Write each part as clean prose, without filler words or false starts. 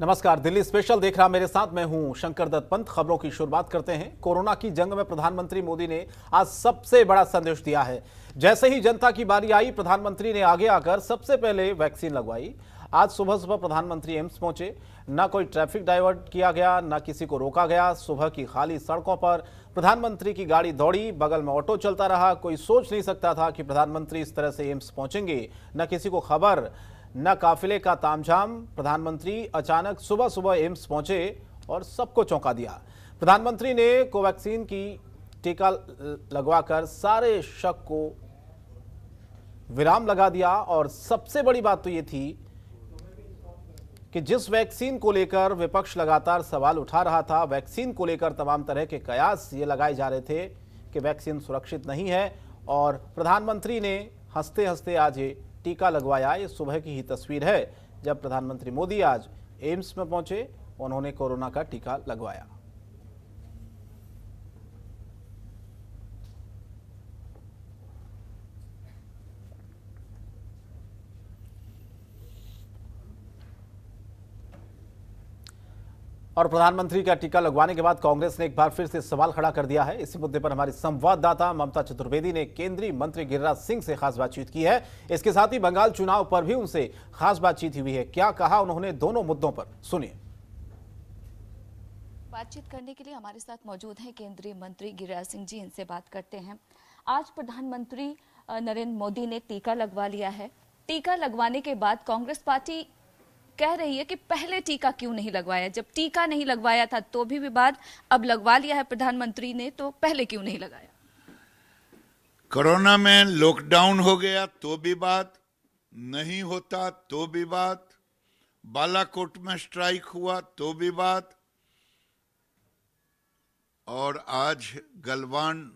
नमस्कार, दिल्ली स्पेशल देख रहा मेरे साथ मैं हूं शंकर दत्त पंत। खबरों की शुरुआत करते हैं। कोरोना की जंग में प्रधानमंत्री मोदी ने आज सबसे बड़ा संदेश दिया है। जैसे ही जनता की बारी आई, प्रधानमंत्री ने आगे आकर सबसे पहले वैक्सीन लगवाई। आज सुबह सुबह प्रधानमंत्री एम्स पहुंचे। न कोई ट्रैफिक डाइवर्ट किया गया, न किसी को रोका गया। सुबह की खाली सड़कों पर प्रधानमंत्री की गाड़ी दौड़ी, बगल में ऑटो चलता रहा। कोई सोच नहीं सकता था कि प्रधानमंत्री इस तरह से एम्स पहुंचेंगे। न किसी को खबर, न काफिले का तामझाम। प्रधानमंत्री अचानक सुबह सुबह एम्स पहुंचे और सबको चौंका दिया। प्रधानमंत्री ने कोवैक्सीन की टीका लगवाकर सारे शक को विराम लगा दिया। और सबसे बड़ी बात तो ये थी कि जिस वैक्सीन को लेकर विपक्ष लगातार सवाल उठा रहा था, वैक्सीन को लेकर तमाम तरह के कयास ये लगाए जा रहे थे कि वैक्सीन सुरक्षित नहीं है, और प्रधानमंत्री ने हंसते हंसते आज ये टीका लगवाया। ये सुबह की ही तस्वीर है जब प्रधानमंत्री मोदी आज एम्स में पहुंचे, उन्होंने कोरोना का टीका लगवाया। और प्रधानमंत्री का टीका लगवाने के बाद कांग्रेस ने एक बार फिर से सवाल खड़ा कर दिया है। इसी मुद्दे पर हमारी संवाददाता ममता चतुर्वेदी ने केंद्रीय मंत्री गिरिराज सिंह से खास बातचीत की है। इसके साथ ही बंगाल चुनाव पर भी उनसे खास बातचीत हुई है। क्या कहा उन्होंने दोनों मुद्दों पर, सुनिए। बातचीत करने के लिए हमारे साथ मौजूद हैं केंद्रीय मंत्री गिरिराज सिंह जी, इनसे बात करते हैं। आज प्रधानमंत्री नरेंद्र मोदी ने टीका लगवा लिया है। टीका लगवाने के बाद कांग्रेस पार्टी कह रही है कि पहले टीका क्यों नहीं लगवाया, जब टीका नहीं लगवाया था तो भी विवाद, अब लगवा लिया है प्रधानमंत्री ने तो पहले क्यों नहीं लगाया। कोरोना में लॉकडाउन हो गया तो विवाद, नहीं होता तो विवाद, बालाकोट में स्ट्राइक हुआ तो विवाद, और आज गलवान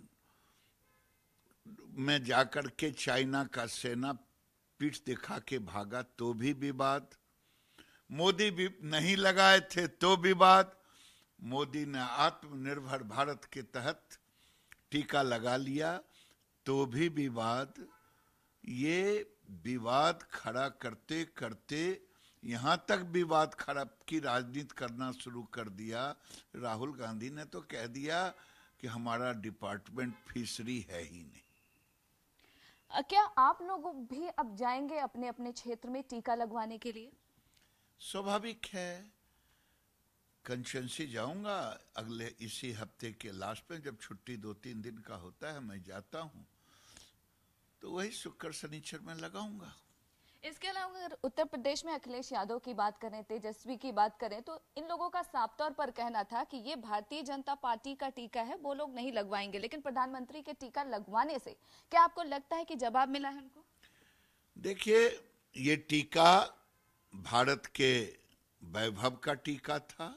में जाकर के चाइना का सेना पीठ दिखा के भागा तो भी विवाद, मोदी भी नहीं लगाए थे तो विवाद, मोदी ने आत्मनिर्भर भारत के तहत टीका लगा लिया तो भी विवाद। ये विवाद खड़ा करते करते यहाँ तक विवाद खड़ा की राजनीति करना शुरू कर दिया। राहुल गांधी ने तो कह दिया कि हमारा डिपार्टमेंट फिशरी है ही नहीं। क्या आप लोग भी अब जाएंगे अपने अपने क्षेत्र में टीका लगवाने के लिए? स्वाभाविक है, कंचनसी जाऊंगा अगले इसी हफ्ते के लास्ट में, जब छुट्टी 2-3 दिन का होता है मैं जाता हूं, तो वही शुक्र शनिचर में लगाऊंगा। इसके अलावा अगर उत्तर प्रदेश में अखिलेश यादव की बात करें, तेजस्वी की बात करें, तो इन लोगों का साफ तौर पर कहना था कि ये भारतीय जनता पार्टी का टीका है, वो लोग नहीं लगवाएंगे। लेकिन प्रधानमंत्री के टीका लगवाने से क्या आपको लगता है कि जवाब मिला है उनको? देखिए, ये टीका भारत के वैभव का टीका था,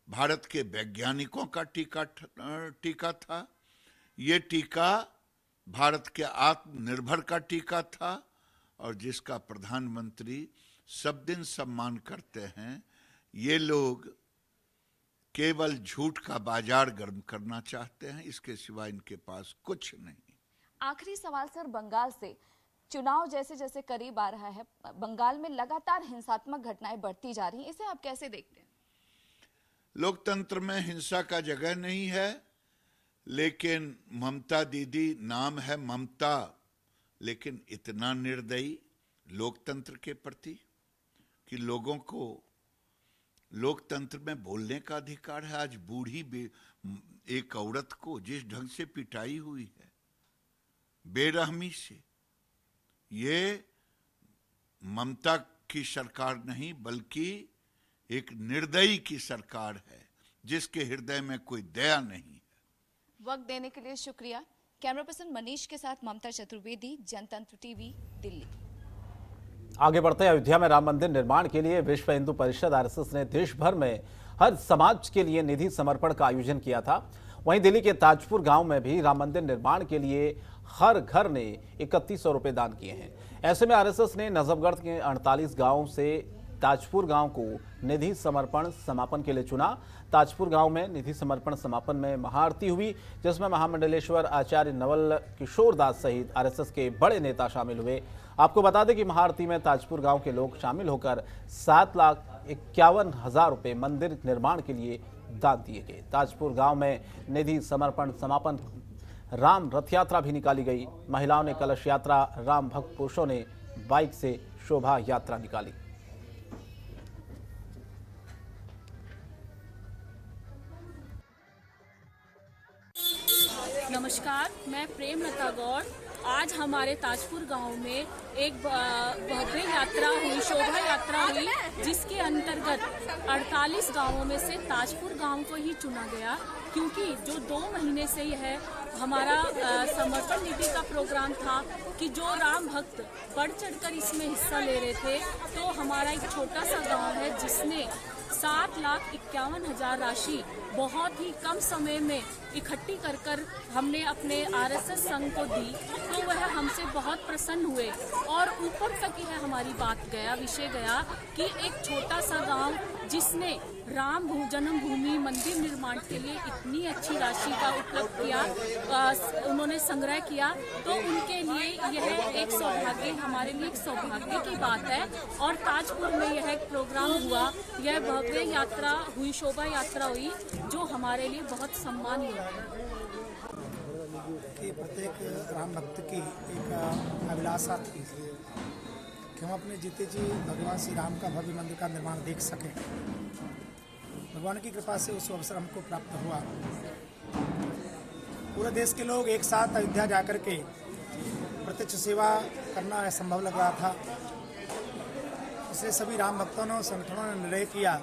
भारत के वैज्ञानिकों का टीका था, ये टीका भारत के आत्मनिर्भर का टीका था, और जिसका प्रधानमंत्री सब दिन सम्मान करते हैं। ये लोग केवल झूठ का बाजार गर्म करना चाहते हैं, इसके सिवा इनके पास कुछ नहीं। आखिरी सवाल सर, बंगाल से चुनाव जैसे जैसे करीब आ रहा है, बंगाल में लगातार हिंसात्मक घटनाएं बढ़ती जा रही हैं, इसे आप कैसे देखते हैं? लोकतंत्र में हिंसा का जगह नहीं है, लेकिन ममता दीदी, नाम है ममता, लेकिन इतना निर्दयी लोकतंत्र के प्रति कि लोगों को लोकतंत्र में बोलने का अधिकार है। आज बूढ़ी एक औरत को जिस ढंग से पिटाई हुई है बेरहमी से, ये ममता की सरकार नहीं बल्कि एक निर्दयी की सरकार है, जिसके हृदय में कोई दया नहीं है। वक्त देने के लिए शुक्रिया। कैमरा पर्सन मनीष के साथ ममता चतुर्वेदी, जनतंत्र टीवी, दिल्ली। आगे बढ़ते हैं। अयोध्या में राम मंदिर निर्माण के लिए विश्व हिंदू परिषद आरएसएस ने देश भर में हर समाज के लिए निधि समर्पण का आयोजन किया था। वहीं दिल्ली के ताजपुर गांव में भी राम मंदिर निर्माण के लिए हर घर ने 3100 रुपए दान किए हैं। ऐसे में आरएसएस ने नजफगढ़ के 48 गांवों से ताजपुर गांव को निधि समर्पण समापन के लिए चुना। ताजपुर गांव में निधि समर्पण समापन में महाआरती हुई, जिसमें महामंडलेश्वर आचार्य नवल किशोर दास सहित आरएसएस के बड़े नेता शामिल हुए। आपको बता दें कि महाआरती में ताजपुर गांव के लोग शामिल होकर 7,51,000 रुपए मंदिर निर्माण के लिए दान दिए गए। ताजपुर गांव में निधि समर्पण समापन राम रथ यात्रा भी निकाली गई। महिलाओं ने कलश यात्रा, राम भक्त पुरुषों ने बाइक से शोभा यात्रा निकाली। नमस्कार, मैं प्रेमलता गौड़। आज हमारे ताजपुर गांव में एक भव्य यात्रा हुई, शोभा यात्रा हुई, जिसके अंतर्गत 48 गांवों में से ताजपुर गांव को ही चुना गया, क्योंकि जो 2 महीने से यह हमारा समर्पण निधि का प्रोग्राम था कि जो राम भक्त बढ़ चढ़कर इसमें हिस्सा ले रहे थे, तो हमारा एक छोटा सा गांव है जिसने 7,51,000 राशि बहुत ही कम समय में इकट्ठी कर हमने अपने आरएसएस संघ को दी, तो वह हमसे बहुत प्रसन्न हुए। और ऊपर तक यह हमारी बात गया, विषय गया कि एक छोटा सा गांव जिसने राम जन्मभूमि मंदिर निर्माण के लिए इतनी अच्छी राशि का उपलब्ध किया, उन्होंने संग्रह किया, तो उनके लिए यह एक सौभाग्य, हमारे लिए एक सौभाग्य की बात है। और ताजपुर में यह एक प्रोग्राम हुआ, यह भव्य यात्रा हुई, शोभा यात्रा हुई, जो हमारे लिए बहुत सम्मानीय है। प्रत्येक राम भक्त की एक अभिलाषा थी कि हम अपने जीते जी भगवान श्री राम का भव्य मंदिर का निर्माण देख सकें। भगवान की कृपा से उस अवसर हमको प्राप्त हुआ। पूरे देश के लोग एक साथ अयोध्या जाकर के प्रत्यक्ष सेवा करना असंभव लग रहा था, इसलिए सभी राम भक्तों ने, संगठनों ने निर्णय किया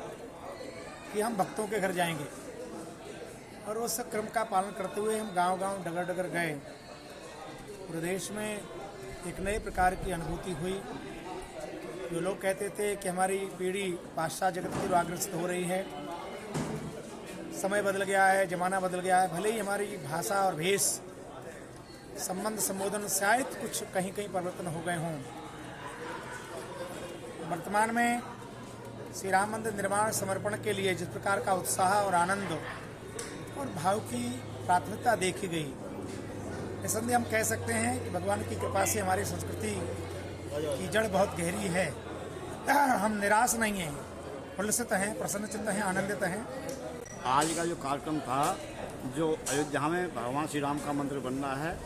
कि हम भक्तों के घर जाएंगे, और उस क्रम का पालन करते हुए हम गांव-गांव, डगर-डगर गए। पूरे देश में एक नए प्रकार की अनुभूति हुई। जो लोग कहते थे कि हमारी पीढ़ी पाश्चात्य जगत की ओर अग्रसर हो रही है, समय बदल गया है, जमाना बदल गया है, भले ही हमारी भाषा और भेष, संबंध, संबोधन शायद कुछ कहीं कहीं परिवर्तन हो गए हों, वर्तमान में श्री राम मंदिर निर्माण समर्पण के लिए जिस प्रकार का उत्साह और आनंद और भाव की प्राथमिकता देखी गई, निसंदेह हम कह सकते हैं कि भगवान की कृपा से हमारी संस्कृति की जड़ बहुत गहरी है। हम निराश नहीं हैं, उल्लसित हैं, प्रसन्नचित्त हैं, आनंदित हैं। आज का जो कार्यक्रम था, जो अयोध्या में भगवान श्री राम का मंदिर बनना है,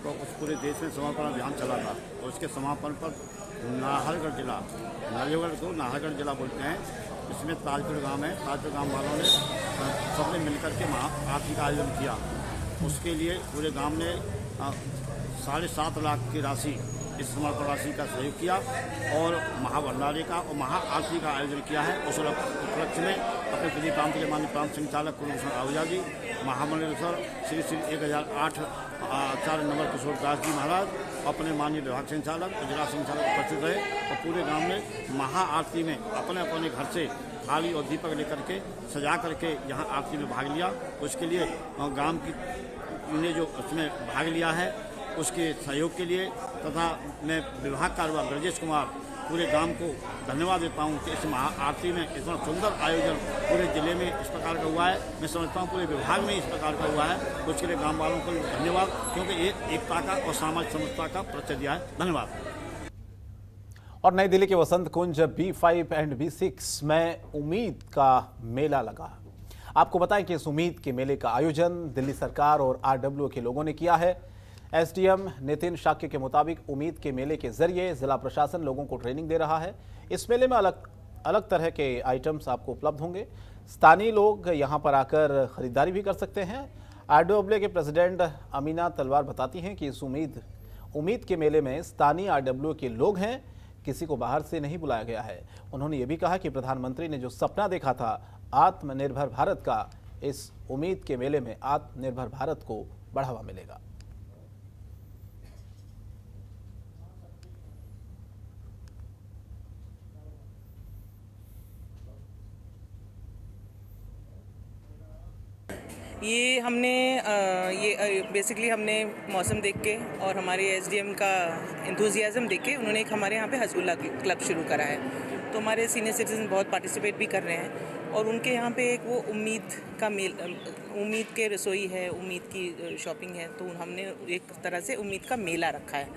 तो उस पूरे देश में समर्पण अभियान चला था, और उसके समापन पर नाहरगढ़ जिला, नलियागढ़ को नाहरगढ़ जिला बोलते हैं, इसमें ताजपुर गांव है। ताजपुर गांव वालों ने सबने मिलकर के महाआरती का आयोजन किया। उसके लिए पूरे गांव ने 7.5 लाख की राशि, इस समर्पण राशि का सहयोग किया, और महाभंडारे का और महाआरती का आयोजन किया है। उस उपलक्ष्य में अपने प्रदेश प्रांत के माननीय प्रांत संचालक कुलभूषण आहूजा जी, महामंडलेश्वर श्री 1008 आचार्य नवल किशोर दास जी महाराज, अपने माननीय विभाग संचालक और जिला संचालक उपस्थित रहे, और पूरे गांव में महाआरती में अपने अपने घर से थाली और दीपक लेकर के सजा करके यहाँ आरती में भाग लिया। उसके लिए गांव की ने जो उसमें भाग लिया है, उसके सहयोग के लिए तथा मैं विभाग का ब्रजेश कुमार पूरे गांव को धन्यवाद देता हूं कि इस महाआरती में इतना सुंदर आयोजन पूरे जिले में इस प्रकार का हुआ है। मैं समझता हूं पूरे विभाग में इस प्रकार का हुआ है, उसके लिए गांव वालों को धन्यवाद, क्योंकि ये एकता का और सामाजिक समता का परिचय दिया है। धन्यवाद। और नई दिल्ली के वसंत कुंज B5 एंड B6 में उम्मीद का मेला लगा। आपको बताएं कि इस उम्मीद के मेले का आयोजन दिल्ली सरकार और RWA के लोगों ने किया है। SDM नितिन शाक्य के मुताबिक उम्मीद के मेले के जरिए जिला प्रशासन लोगों को ट्रेनिंग दे रहा है। इस मेले में अलग अलग तरह के आइटम्स आपको उपलब्ध होंगे। स्थानीय लोग यहां पर आकर खरीदारी भी कर सकते हैं। RWA के प्रेसिडेंट अमीना तलवार बताती हैं कि इस उम्मीद के मेले में स्थानीय RWA के लोग हैं, किसी को बाहर से नहीं बुलाया गया है। उन्होंने ये भी कहा कि प्रधानमंत्री ने जो सपना देखा था आत्मनिर्भर भारत का, इस उम्मीद के मेले में आत्मनिर्भर भारत को बढ़ावा मिलेगा। ये हमने बेसिकली हमने मौसम देख के और हमारे SDM का एंथुजियाज्म देख के उन्होंने एक हमारे यहाँ पे हजूल्ला क्लब शुरू करा है। तो हमारे सीनियर सिटीजन बहुत पार्टिसिपेट भी कर रहे हैं और उनके यहाँ पे एक वो उम्मीद के रसोई है, उम्मीद की शॉपिंग है, तो हमने एक तरह से उम्मीद का मेला रखा है।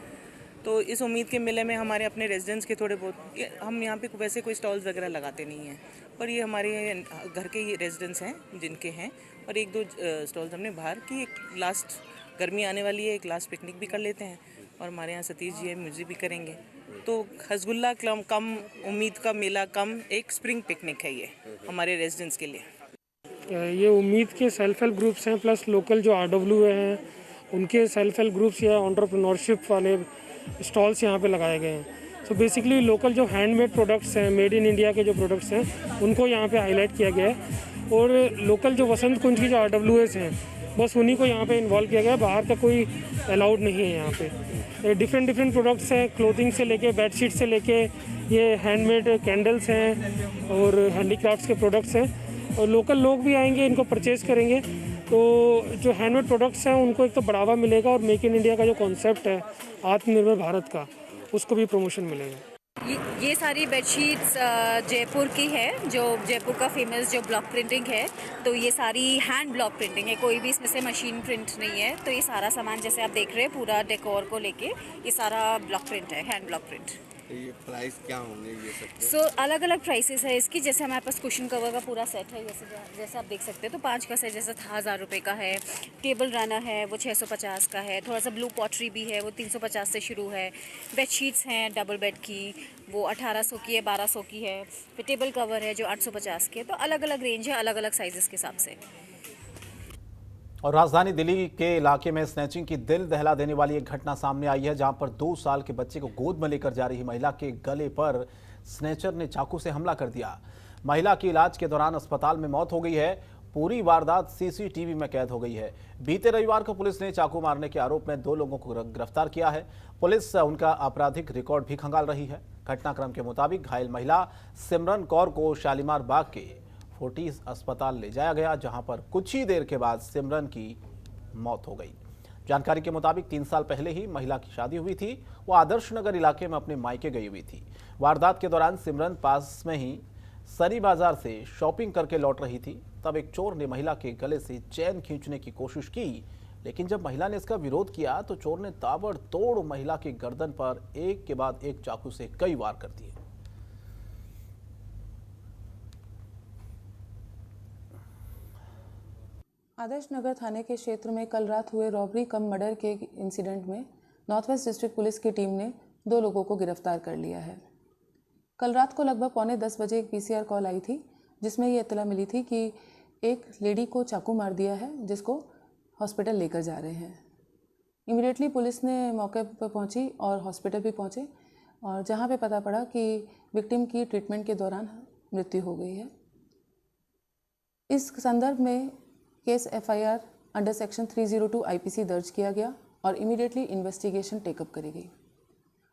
तो इस उम्मीद के मेले में हमारे अपने रेजिडेंट्स के थोड़े बहुत, हम यहाँ पे वैसे कोई स्टॉल्स वगैरह लगाते नहीं हैं, पर ये हमारे घर के ही रेजिडेंट्स हैं जिनके हैं, और एक दो स्टॉल्स हमने बाहर की, एक लास्ट गर्मी आने वाली है, एक लास्ट पिकनिक भी कर लेते हैं, और हमारे यहाँ सतीश जी है, म्यूजिक भी करेंगे। तो हसगुल्ला कम उम्मीद का मेला कम एक स्प्रिंग पिकनिक है ये हमारे रेजिडेंट्स के लिए। ये उम्मीद के सेल्फ हेल्प ग्रुप्स हैं, प्लस लोकल जो RW हैं उनके सेल्फ हेल्प ग्रुप्स या एंटरप्रेन्योरशिप वाले स्टॉल्स यहाँ पे लगाए गए हैं। तो बेसिकली लोकल जो हैंडमेड प्रोडक्ट्स हैं, मेड इन इंडिया के जो प्रोडक्ट्स हैं उनको यहाँ पे हाईलाइट किया गया है, और लोकल जो वसंत कुंज की जो RWS हैं बस उन्हीं को यहाँ पे इन्वॉल्व किया गया है, बाहर का कोई अलाउड नहीं है यहाँ पे। डिफरेंट प्रोडक्ट्स हैं, क्लोथिंग से लेके बेडशीट से लेके ये हैंडमेड कैंडल्स हैं और हैंडीक्राफ्ट्स के प्रोडक्ट्स हैं, और लोकल लोग भी आएंगे, इनको परचेज़ करेंगे, तो जो हैंडमेड प्रोडक्ट्स हैं उनको एक तो बढ़ावा मिलेगा, और मेक इन इंडिया का जो कॉन्सेप्ट है आत्मनिर्भर भारत का, उसको भी प्रमोशन मिलेगा। ये सारी बेडशीट्स जयपुर की है, जो जयपुर का फेमस जो ब्लॉक प्रिंटिंग है, तो ये सारी हैंड ब्लॉक प्रिंटिंग है, कोई भी इसमें से मशीन प्रिंट नहीं है। तो ये सारा सामान जैसे आप देख रहे हैं पूरा डेकोर को लेके ये सारा ब्लॉक प्रिंट है, हैंड ब्लॉक प्रिंट। ये प्राइस क्या होंगे ये सब? सो अलग अलग प्राइसेस है इसकी। जैसे हमारे पास कुशन कवर का पूरा सेट है, जैसे आप देख सकते हैं, तो 5 का सेट जैसे 1000 रुपये का है। टेबल रनर है वो 650 का है। थोड़ा सा ब्लू पॉटरी भी है वो 350 से शुरू है। बेडशीट्स हैं डबल बेड की, वो 1800 की है, 1200 की है। फिर टेबल कवर है जो 850 के। तो अलग अलग रेंज है, अलग अलग साइजेस के हिसाब से। और राजधानी दिल्ली के इलाके में स्नैचिंग की दिल दहला देने वाली एक घटना सामने आई है, जहां पर 2 साल के बच्चे को गोद में लेकर जा रही महिला के गले पर स्नैचर ने चाकू से हमला कर दिया। महिला की इलाज के दौरान अस्पताल में मौत हो गई है। पूरी वारदात CCTV में कैद हो गई है। बीते रविवार को पुलिस ने चाकू मारने के आरोप में 2 लोगों को गिरफ्तार किया है। पुलिस उनका आपराधिक रिकॉर्ड भी खंगाल रही है। घटनाक्रम के मुताबिक घायल महिला सिमरन कौर को शालीमार बाग के फोर्टिस अस्पताल ले जाया गया, जहां पर कुछ ही देर के बाद सिमरन की मौत हो गई। जानकारी के मुताबिक 3 साल पहले ही महिला की शादी हुई थी। वो आदर्श नगर इलाके में अपने मायके गई हुई थी। वारदात के दौरान सिमरन पास में ही सनी बाजार से शॉपिंग करके लौट रही थी। तब एक चोर ने महिला के गले से चैन खींचने की कोशिश की, लेकिन जब महिला ने इसका विरोध किया तो चोर ने ताबड़तोड़ महिला की गर्दन पर एक के बाद एक चाकू से कई वार कर दिए। आदर्श नगर थाने के क्षेत्र में कल रात हुए रॉबरी कम मर्डर के इंसिडेंट में नॉर्थ वेस्ट डिस्ट्रिक्ट पुलिस की टीम ने 2 लोगों को गिरफ्तार कर लिया है। कल रात को लगभग 9:45 बजे एक PCR कॉल आई थी, जिसमें ये इत्तला मिली थी कि एक लेडी को चाकू मार दिया है, जिसको हॉस्पिटल लेकर जा रहे हैं। इमीडिएटली पुलिस ने मौके पर पहुंची और हॉस्पिटल भी पहुंचे, और जहां पे पता पड़ा कि विक्टिम की ट्रीटमेंट के दौरान मृत्यु हो गई है। इस संदर्भ में case FIR under section 302 IPC दर्ज किया गया और इमीडिएटली इन्वेस्टिगेशन टेकअप करी गई।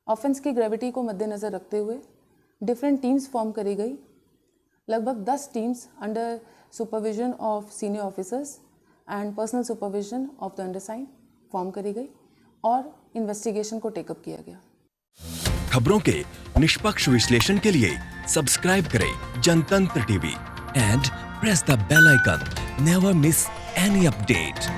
ऑफेंस की ग्रेविटी को मद्देनज़र रखते हुए डिफरेंट टीम्स फॉर्म करी गई। लगभग 10 teams under supervision of senior officers and personal supervision of the undersigned form करी गई और इन्वेस्टिगेशन को टेकअप किया गया। खबरों के निष्पक्ष विश्लेषण के लिए सब्सक्राइब करें जनतंत्र TV and press the bell icon. Never miss any update.